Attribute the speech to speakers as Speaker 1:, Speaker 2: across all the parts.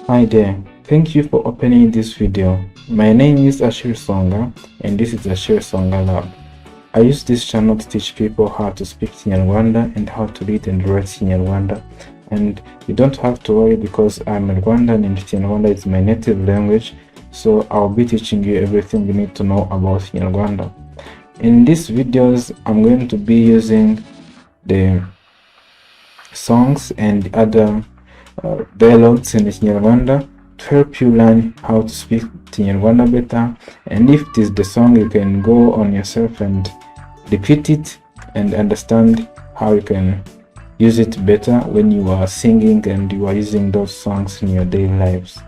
Speaker 1: Hi there, thank you for opening this video. My name is Yaciye and this is Yaciye Lab. I use this channel to teach people how to speak Kinyarwanda and how to read and write Kinyarwanda. And you don't have to worry because I'm a Rwandan and Kinyarwanda is my native language, so I'll be teaching you everything you need to know about Kinyarwanda. In these videos, I'm going to be using the songs and other dialogues in Kinyarwanda to help you learn how to speak Kinyarwanda better. And if it is the song, you can go on yourself and repeat it and understand how you can use it better when you are singing and you are using those songs in your daily lives.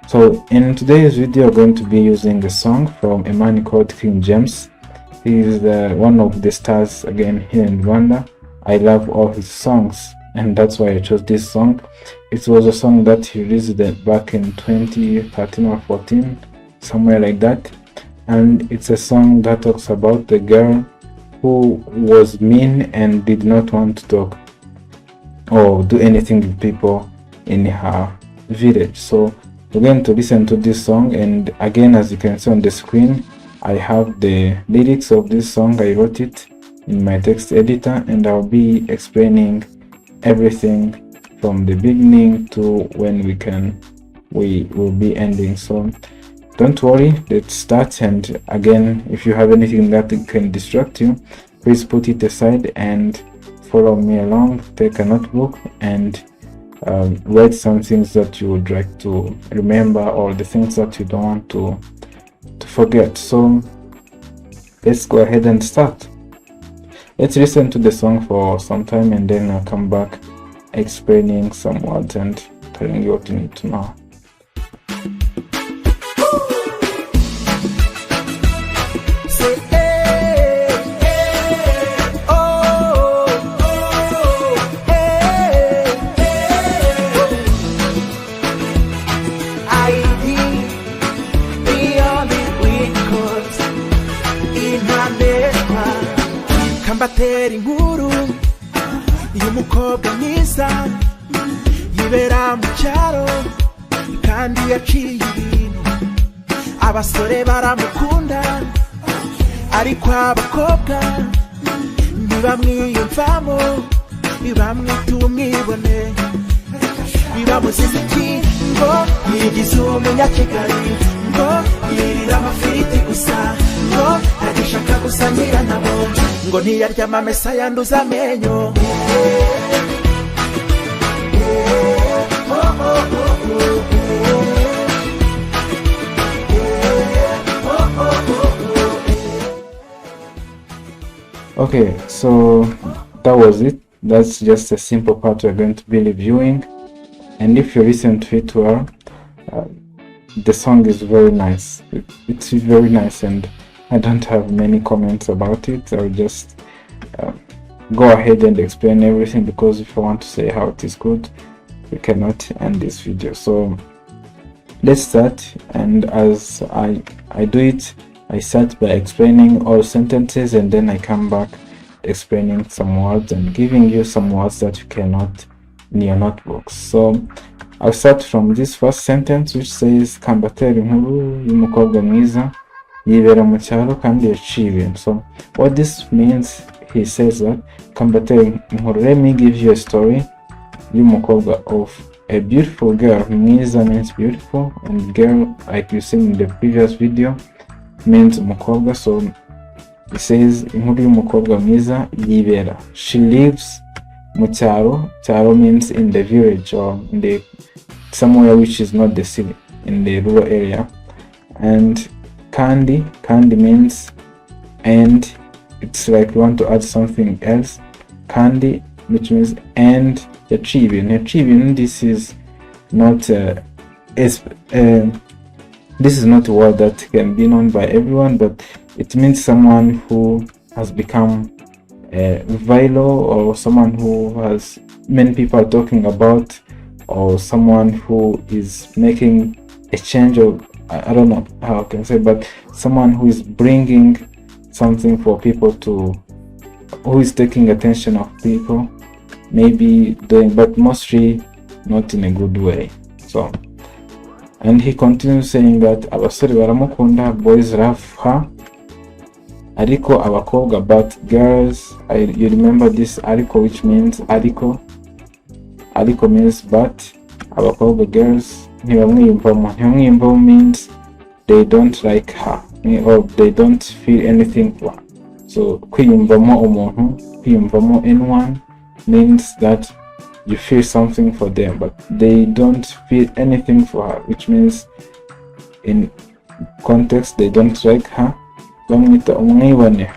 Speaker 1: So in today's video, I'm going to be using a song from a man called King James. He is one of the stars again here in Rwanda. I love all his songs, and that's why I chose this song. It was a song that he released back in 2013 or 14, somewhere like that. And it's a song that talks about the girl who was mean and did not want to talk or do anything with people in her village. So we're going to listen to this song, and again, as you can see on the screen, I have the lyrics of this song. I wrote it in my text editor, and I'll be explaining everything from the beginning to when we will be ending. So don't worry, let's start. And again, if you have anything that can distract you, please put it aside and follow me along. Take a notebook and write some things that you would like to remember or the things that you don't want to forget. So let's go ahead and start. Let's listen to the song for some time, and then I'll come back explaining some words and telling you what you need to know.
Speaker 2: Kambatera inkuru y'umukobwa mwiza yibera mu cyaro kandi yaciye ibintu. Abasore baramukunda ariko abakobwa ntibamwiyumvamo, ntibamwita umwibone, bibamuziza iki ngo yigize umunyakigali, ngo yirira amafiriti gusa, ngo agishaka gusangira nabo, ngo ntiyarya amamesa yanduza amenyo.
Speaker 1: Okay, so that was it. That's just a simple part we're going to be reviewing, and if you listen to it well, the song is very nice. It's very nice, and I don't have many comments about it. I'll just go ahead and explain everything, because if I want to say how it is good, we cannot end this video. So let's start, and as I do it, I start by explaining all sentences, and then I come back explaining some words and giving you some words that you cannot in your notebooks. So I'll start from this first sentence, which says kambatera inkuru y'umukobwa mwiza yibera mu cyaro kandi yaciye ibintu. So what this means, he says that kambatera inkuru, let me give you a story y'umukobwa of a beautiful girl. Mwiza means beautiful, and girl, like you seen in the previous video, means umukobwa. So it says inkuru y'umukobwa mwiza yibera, she lives mu cyaro. Cyaro means in the village or in the somewhere which is not the city, in the rural area. And kandi means and. It's like you want to add something else, kandi, which means and. Yaciye, this is not this is not a word that can be known by everyone, but it means someone who has become viral, or someone who has many people are talking about, or someone who is making a change, or I don't know how I can say, but someone who is bringing something for people to, who is taking attention of people, maybe doing, but mostly not in a good way. So And he continues saying that abasore baramukunda, boys love her, ariko abakobwa, but girls, you remember this ariko, which means ariko means but, abakobwa, girls ntibamwiyumvamo means they don't like her or they don't feel anything for her. So kwiyumvamo umuntu, kwiyumvamo anyone means that you feel something for them, but they don't feel anything for her, which means in context they don't like her. Bamwita umwibone.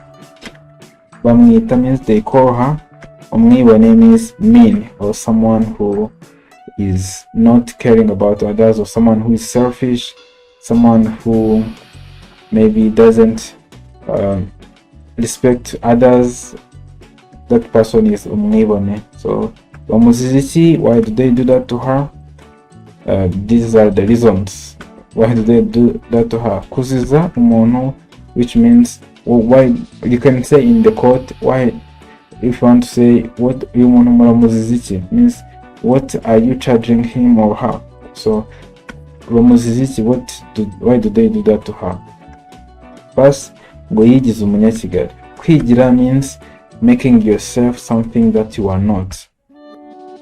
Speaker 1: Bamwita means they call her. Umwibone means mean, or someone who is not caring about others, or someone who is selfish, someone who maybe doesn't respect others. That person is umwibone. So Bamuziziki, why do they do that to her? These are the reasons. Why do they do that to her? Kuziza umuntu, which means, well, why, you can say in the court, why, if you want to say what you want Bamuziziki means, what are you charging him or her? So Bamuziziki, why do they do that to her? First, ngo yigize umunyakigali. Kwigira means making yourself something that you are not.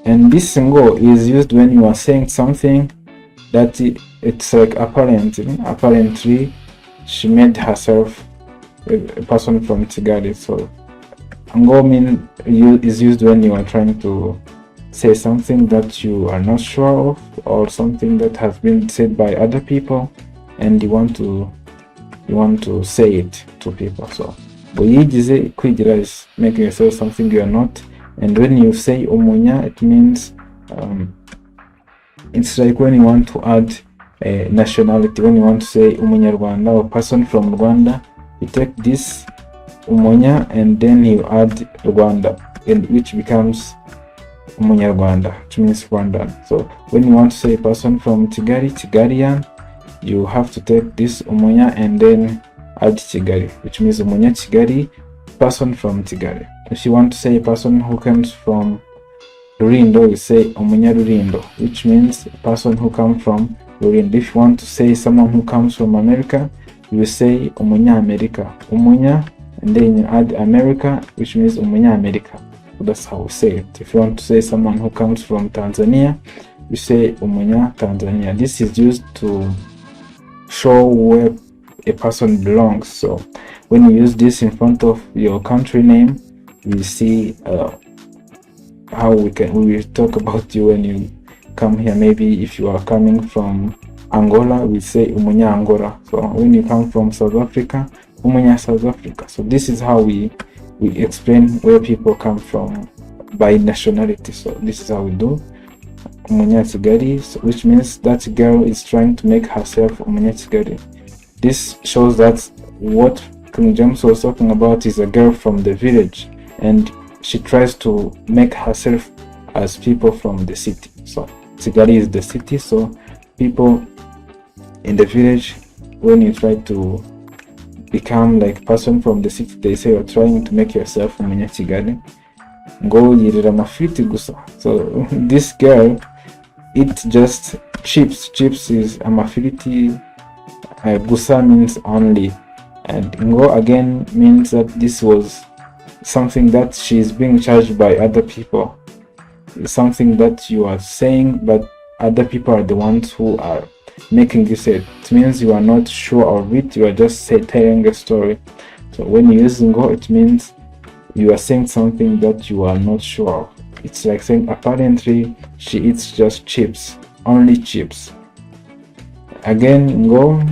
Speaker 1: And this ngo is used when you are saying something that it's like apparently she made herself a person from Kigali. So ngo is used when you are trying to say something that you are not sure of, or something that has been said by other people and you want to say it to people. So yigize, kwigira is making yourself something you are not. And when you say umunya, it means it's like when you want to add a nationality. When you want to say Umunyarwanda or person from Rwanda, you take this umunya and then you add Rwanda, and which becomes Umunyarwanda, which means Rwandan. So when you want to say person from Kigali, Kigalian, you have to take this umunya and then add Kigali, which means umunya Kigali, person from Kigali. If you want to say a person who comes from Rulindo, you say umunya Rulindo, which means a person who comes from Rulindo. If you want to say someone who comes from America, you will say umunya America, umunya, and then you add America, which means umunya America. So that's how we say it. If you want to say someone who comes from Tanzania, you say umunya Tanzania. This is used to show where a person belongs. So when you use this in front of your country name, we see how we will talk about you when you come here. Maybe if you are coming from Angola, we say umunya Angola. So when you come from South Africa, umunya South Africa. So this is how we explain where people come from by nationality. So this is how we do umunya Kigali, so which means that girl is trying to make herself umunya Kigali. This shows that what King James was talking about is a girl from the village, and she tries to make herself as people from the city. So Kigali is the city, so people in the village, when you try to become like person from the city, they say you're trying to make yourself umunya Kigali. Ngo yirira amafiriti gusa. So this girl eats just chips. Chips is amafiriti. Gusa means only, and ngo again means that this was something that she is being charged by other people. It's something that you are saying, but other people are the ones who are making you say it. It means you are not sure of it, you are just telling a story. So when you use ngo, it means you are saying something that you are not sure of. It's like saying apparently she eats just chips, only chips. Again, ngo,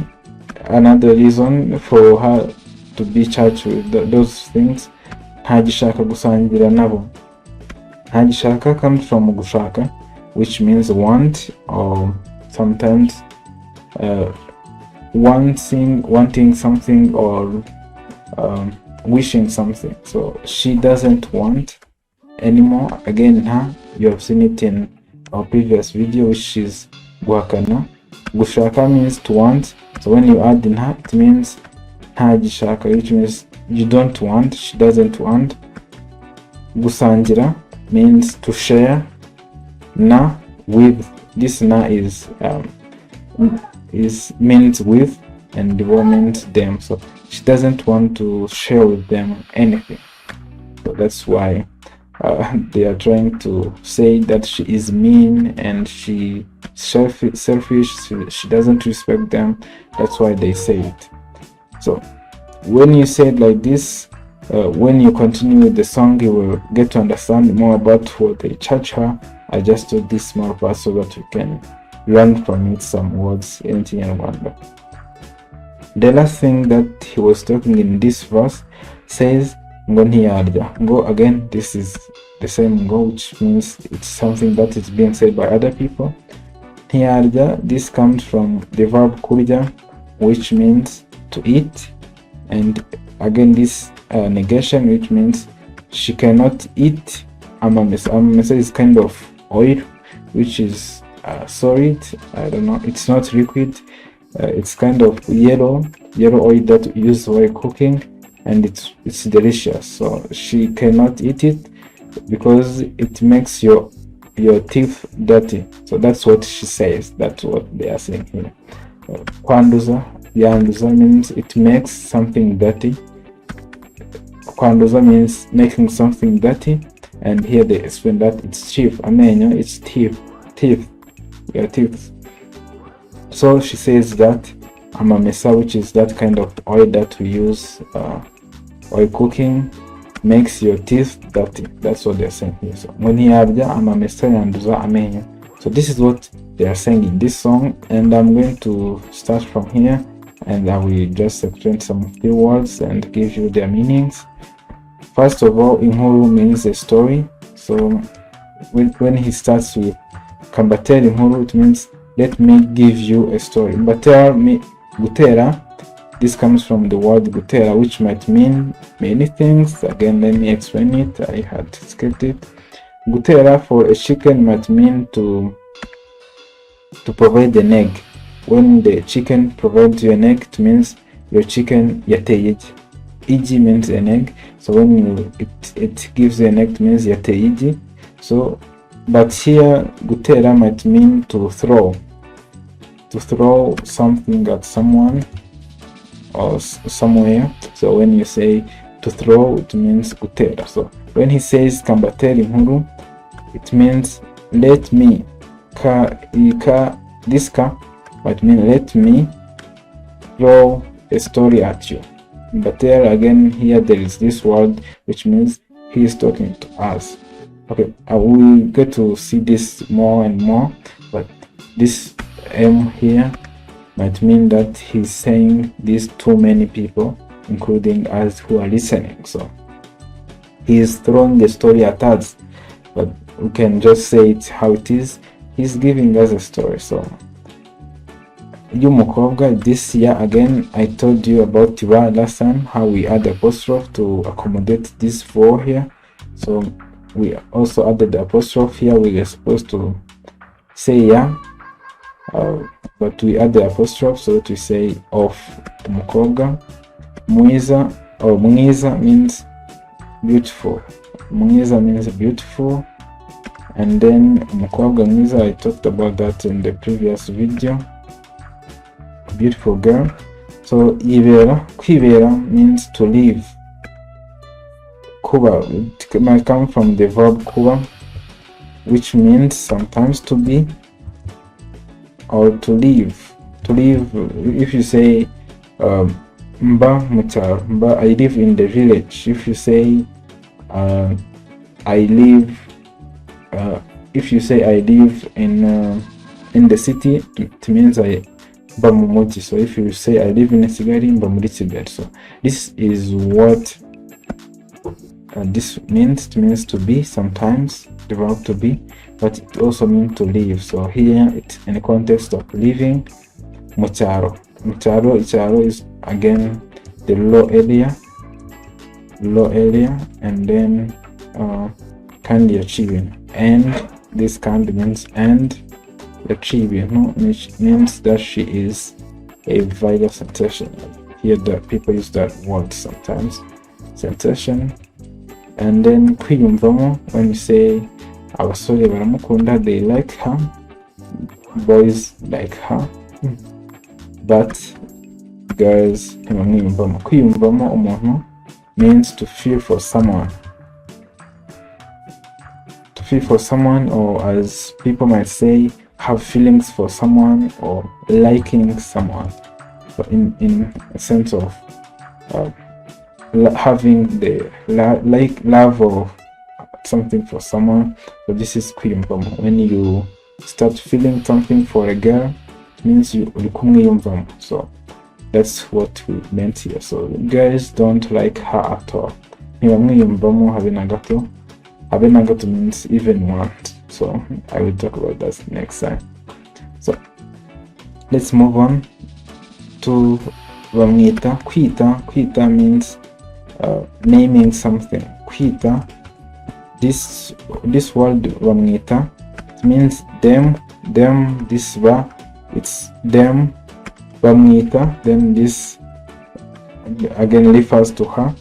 Speaker 1: another reason for her to be charged with those things, ntagishaka gusangira nabo. Ntagishaka comes from gushaka, which means want, or sometimes wanting something, or wishing something. So she doesn't want anymore. Again, you have seen it in our previous video, which is guhakana. Gushaka means to want, so when you add in her, it means ntagishaka, which means you don't want, she doesn't want. Gusangira means to share na with. This na is is means with, and wo means them. So she doesn't want to share with them anything. So that's why they are trying to say that she is mean and she selfish. She doesn't respect them. That's why they say it. So when you say it like this, when you continue with the song, you will get to understand more about what they charge her. I just took this small part so that you can learn from it some words in Kinyarwanda. The last thing that he was talking in this verse says ngo ntiyarya. Ngo, again, this is the same ngo, which means it's something that is being said by other people. Ntiyarya, this comes from the verb kurya, which means to eat, and again this negation, which means she cannot eat amamesa. Amamesa is kind of oil, which is solid. I don't know, it's not liquid. It's kind of yellow oil that we use while cooking, and it's delicious. So she cannot eat it because it makes your teeth dirty. So that's what she says. That's what they are saying here. Kwanduza, yanduza means it makes something dirty. Kwanduza means making something dirty, and here they explain that it's teeth. Amenyo, it's teeth. Your teeth. So she says that amamesa, which is that kind of oil that we use oil cooking, makes your teeth dirty. That's what they're saying here. So ntiyarya amamesa yanduza amenyo. So this is what they are saying in this song, and I'm going to start from here, and I will just explain some few words and give you their meanings. First of all, inkuru means a story. So when he starts with kambatera inkuru, it means let me give you a story. Gutera, this comes from the word gutera, which might mean many things. Again, let me explain it. I had skipped it. Gutera for a chicken might mean to provide an egg. When the chicken provides you an egg, it means your chicken yateye. Iji means an egg. So when it gives you an egg, it means yateye iji. So, but here gutera might mean to throw something at someone or somewhere. So when you say to throw, it means gutera. So when he says kambatera inkuru, it means let me. This might mean let me throw a story at you. But there again, here there is this word which means he is talking to us. Okay, I will get to see this more and more, but this M here might mean that he's saying this to many people, including us who are listening. So he is throwing the story at us, but we can just say it how it is. He's giving us a story. So Yumukobga, this year again, I told you about Tiwa last time, how we add apostrophe to accommodate this for here. So we also added the apostrophe here. We were supposed to say ya, but we add the apostrophe so that we say of Mukobga. Mwiza or Mwiza means beautiful. Mwiza means beautiful. And then Mukobga Mwiza, I talked about that in the previous video. Beautiful girl. So kwibera means to live. Kuba, it might come from the verb kuba, which means sometimes to be or to live. To live, if you say mba mucharo, mba, I live in the village. If you say I live, if you say I live in the city, it means I mba mu muji. So if you say I live in Kigali, mba muri Kigali. So this is what this means. It means to be sometimes, the verb to be, but it also means to live. So here it's in the context of living. Mucharo. Icharo is again the low area, and then kandi yaciye, and this kandi means and yaciye, which means that she is a vital sensation. Here that people use that word sometimes, sensation. And then kwiyumvamo, when you say abasore baramukunda, they like her, boys like her. but guys, kwiyumvamo umuntu means to feel for someone. To feel for someone, or as people might say, have feelings for someone or liking someone. So in a sense of having the love or something for someone. So this is kwiyumvamo. When you start feeling something for a girl, it means you kumwiyumvamo. So that's what we meant here. So guys don't like her at all. Ntibamwiyumvamo habe na gato. Habe na gato means even want. So I will talk about that next time. So let's move on to bamwita. Kwita means naming something. Kwita, this word bamwita, it means them, this ba, it's them, bamwita, then this again refers to her,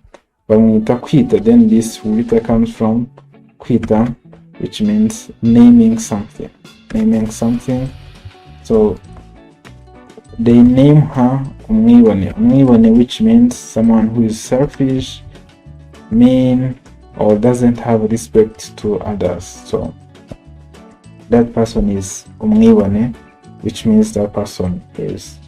Speaker 1: bamwita kwita, then this wita comes from kwita, which means naming something. So they name her umwibone, which means someone who is selfish, mean, or doesn't have respect to others. So that person is umwibone, which means that person is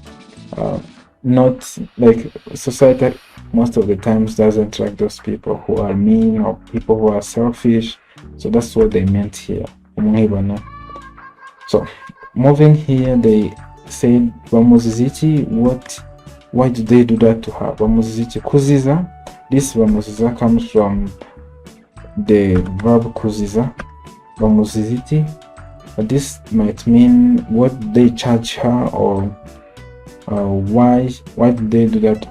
Speaker 1: not like society most of the times doesn't like those people who are mean or people who are selfish. So that's what they meant here, umwibone. So moving here, they said bamuziziki. Why do they do that to her? Bamuziziki kuziza. This bamuziza comes from the verb kuziza, bamuziziki. This might mean what they charge her, or why did they do that?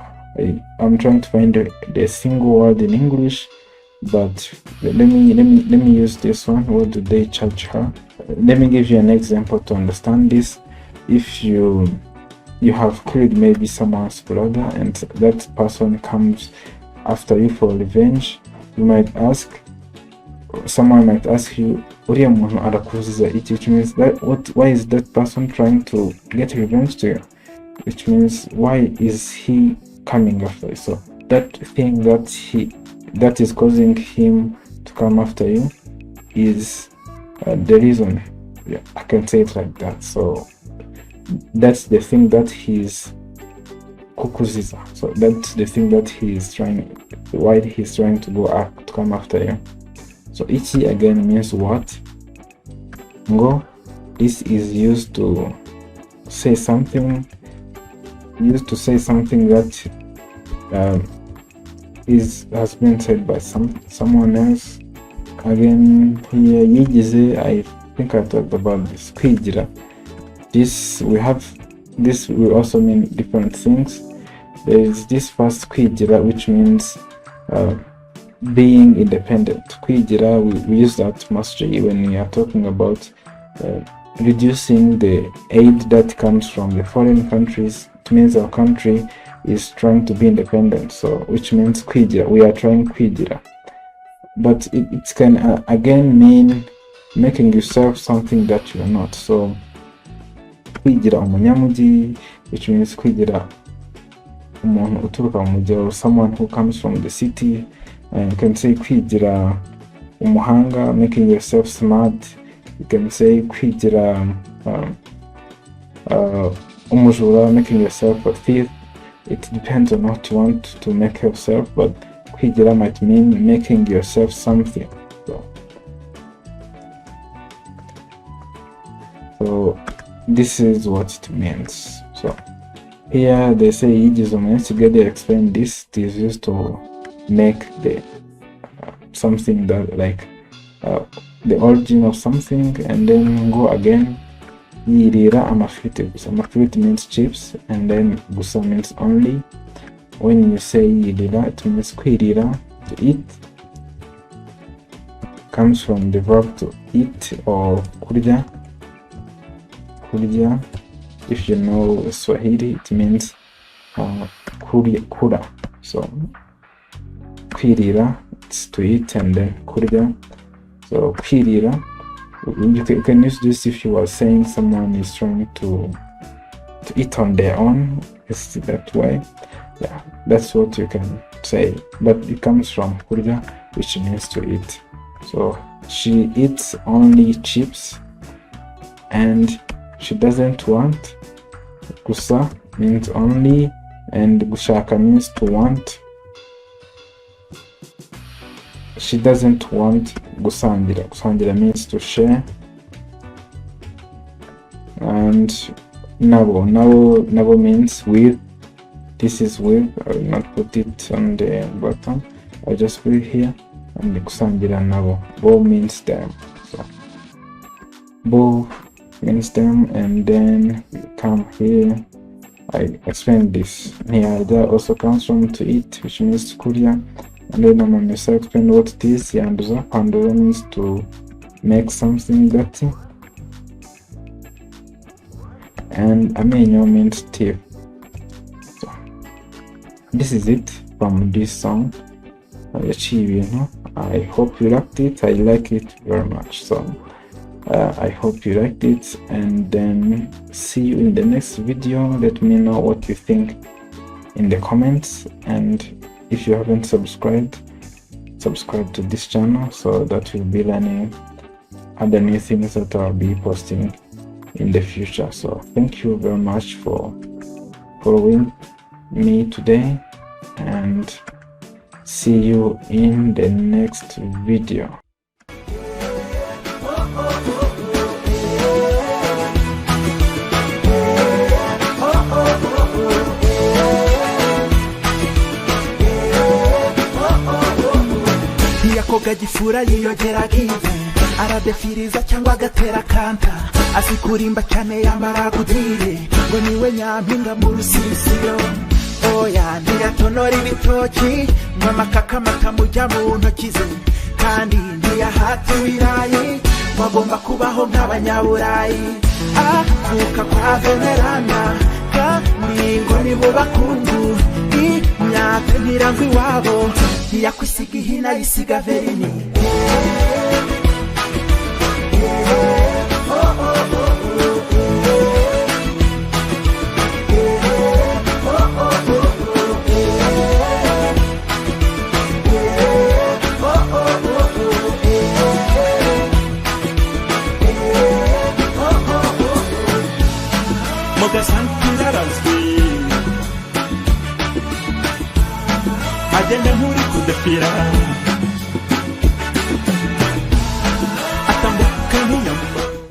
Speaker 1: I'm trying to find the single word in English, but let me use this one. What do they charge her? Let me give you an example to understand this. If you have killed maybe someone's brother and that person comes after you for revenge, someone might ask you, uriya muntu arakuziza iki, which means that why is that person trying to get revenge to you, which means why is he coming after you. So that thing that is causing him to come after you is the reason. Yeah, I can say it like that. So that's the thing that he's kukuziza. So that's the thing that why he's trying to come after you. So ichi again means what? Ngo, this is used to say something that has been said by someone else. Again here, yigize, I think I talked about this. Kwigira. This will also mean different things. There is this first kwigira, which means being independent. Kwigira, we use that mostly when we are talking about reducing the aid that comes from the foreign countries. It means our country is trying to be independent, so which means kwigira, we are trying kwigira. But it can again mean making yourself something that you are not. So kwigira umunyamugi, which means kwigira umuntu uturuka mu mujyi, or someone who comes from the city. And you can say kwigira umuhanga, making yourself smart. You can say kwigira umujura, making yourself a thief. It depends on what you want to make yourself, but kwigira might mean making yourself something. So this is what it means. So here they say yigize. Together they explain this. It is used to make the something that like the origin of something, and then go again. Yirira amafiriti gusa. Amafiriti means chips, and then gusa means only. When you say yirira, it means kwirira, to eat. Comes from the verb to eat, or kurya. Kurya, if you know Swahili, it means kura. So kwirira, it's to eat, and then kurya. So kwirira, you can use this if you are saying someone is trying to to eat on their own. Is that way? Yeah, that's what you can say. But it comes from kurya, which means to eat. So she eats only chips, and she doesn't want. Gusa means only, and gushaka means to want. She doesn't want gusangira. Gusangira means to share. And nabo means with. This is with. I will not put it on the bottom. I just put it here. And the gusangira nabo. Bo means them. So bo means them, and then we come here. I explained this. Niada also comes from to eat, which means to kurya. And then I'm going to explain what it is. Yanduza. Panduza means to make something dirty. And amenyo means teeth. So this is it from this song, Yaciye. Ibintu. I hope you liked it. I like it very much. So I hope you liked it, and then see you in the next video. Let me know what you think in the comments, and if you haven't subscribed, subscribe to this channel so that you'll be learning other new things that I'll be posting in the future. So thank you very much for following me today, and see you in the next video.
Speaker 2: Yakoga gifura yiyogera give, aradefiriza cyangwa agatera kanta, asikurimba cyane yambara gudire, ngo niwe nyampinga mu rusisiro. Oya ntiyatonora ibitoki, ngo amakaka makamujya mu ntoki ze, kandi ntiyahata ibirayi, ngo agomba kubaho nk'abanyaburayi. Akuka kwa venerana, kandi ngo nibo bakungu, imyaka ntirangwa iwabo, ntiyakwisiga ihina yisiga verini. Agenda muri kudefira